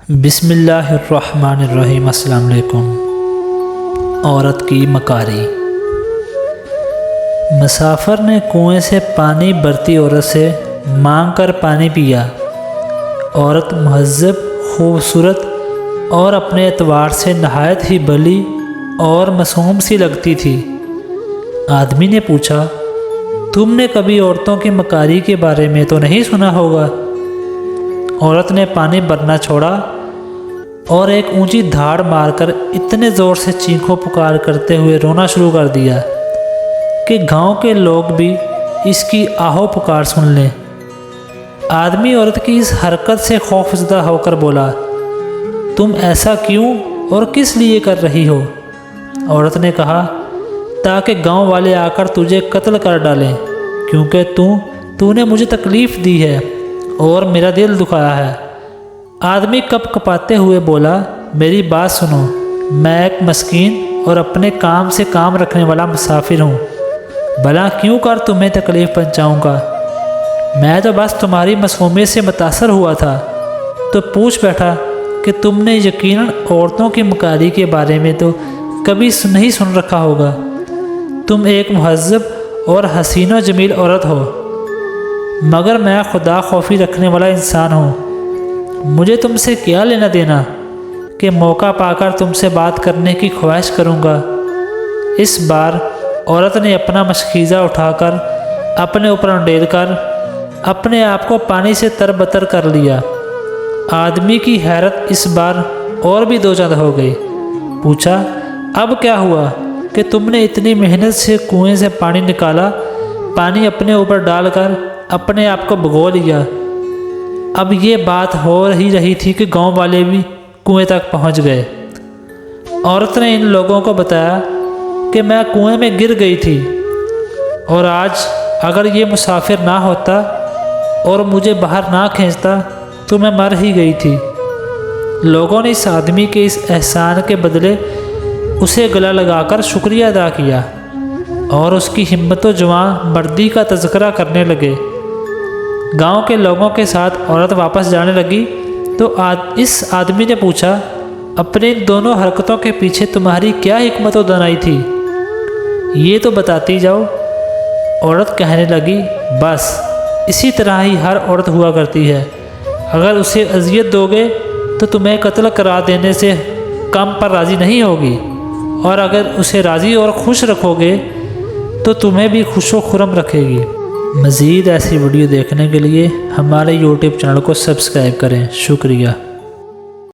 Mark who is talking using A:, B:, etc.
A: بسم اللہ الرحمن الرحیم۔ السلام علیکم۔ عورت کی مکاری۔ مسافر نے کنویں سے پانی بھرتی عورت سے مانگ کر پانی پیا۔ عورت مہذب، خوبصورت اور اپنے اعتبار سے نہایت ہی بھلی اور معصوم سی لگتی تھی۔ آدمی نے پوچھا، تم نے کبھی عورتوں کی مکاری کے بارے میں تو نہیں سنا ہوگا؟ عورت نے پانی بھرنا چھوڑا اور ایک اونچی دھاڑ مار کر اتنے زور سے چیخو پکار کرتے ہوئے رونا شروع کر دیا کہ گاؤں کے لوگ بھی اس کی آہو پکار سن لیں۔ آدمی عورت کی اس حرکت سے خوفزدہ ہو کر بولا، تم ایسا کیوں اور کس لیے کر رہی ہو؟ عورت نے کہا، تاکہ گاؤں والے آ کر تجھے قتل کر ڈالیں، کیونکہ تو نے مجھے تکلیف دی ہے اور میرا دل دکھایا ہے۔ آدمی کپ کپاتے ہوئے بولا، میری بات سنو، میں ایک مسکین اور اپنے کام سے کام رکھنے والا مسافر ہوں، بھلا کیوں کر تمہیں تکلیف پہنچاؤں گا؟ میں تو بس تمہاری معصومیت سے متاثر ہوا تھا، تو پوچھ بیٹھا کہ تم نے یقیناً عورتوں کی مکاری کے بارے میں تو کبھی نہیں سن رکھا ہوگا۔ تم ایک مہذب اور حسین و جمیل عورت ہو، مگر میں خدا خوفی رکھنے والا انسان ہوں۔ مجھے تم سے کیا لینا دینا کہ موقع پا کر تم سے بات کرنے کی خواہش کروں گا؟ اس بار عورت نے اپنا مشکیزہ اٹھا کر اپنے اوپر انڈیل کر اپنے آپ کو پانی سے تر بتر کر لیا۔ آدمی کی حیرت اس بار اور بھی دو چند ہو گئی۔ پوچھا، اب کیا ہوا کہ تم نے اتنی محنت سے کنویں سے پانی نکالا، پانی اپنے اوپر ڈال کر اپنے آپ کو بھگو لیا؟ اب یہ بات ہو ہی رہی تھی کہ گاؤں والے بھی کنویں تک پہنچ گئے۔ عورت نے ان لوگوں کو بتایا کہ میں کنویں میں گر گئی تھی، اور آج اگر یہ مسافر نہ ہوتا اور مجھے باہر نہ کھینچتا تو میں مر ہی گئی تھی۔ لوگوں نے اس آدمی کے اس احسان کے بدلے اسے گلا لگا کر شکریہ ادا کیا اور اس کی ہمت و جواں مردی کا تذکرہ کرنے لگے۔ گاؤں کے لوگوں کے ساتھ عورت واپس جانے لگی تو اس آدمی نے پوچھا، اپنے ان دونوں حرکتوں کے پیچھے تمہاری کیا حکمت و دانائی تھی؟ یہ تو بتاتی جاؤ۔ عورت کہنے لگی، بس اسی طرح ہی ہر عورت ہوا کرتی ہے، اگر اسے اذیت دو گے تو تمہیں قتل کرا دینے سے کم پر راضی نہیں ہوگی، اور اگر اسے راضی اور خوش رکھو گے تو تمہیں بھی خوش و خرم رکھے گی۔ مزید ایسی ویڈیو دیکھنے کے لیے ہمارے YouTube چینل کو سبسکرائب کریں۔ شکریہ۔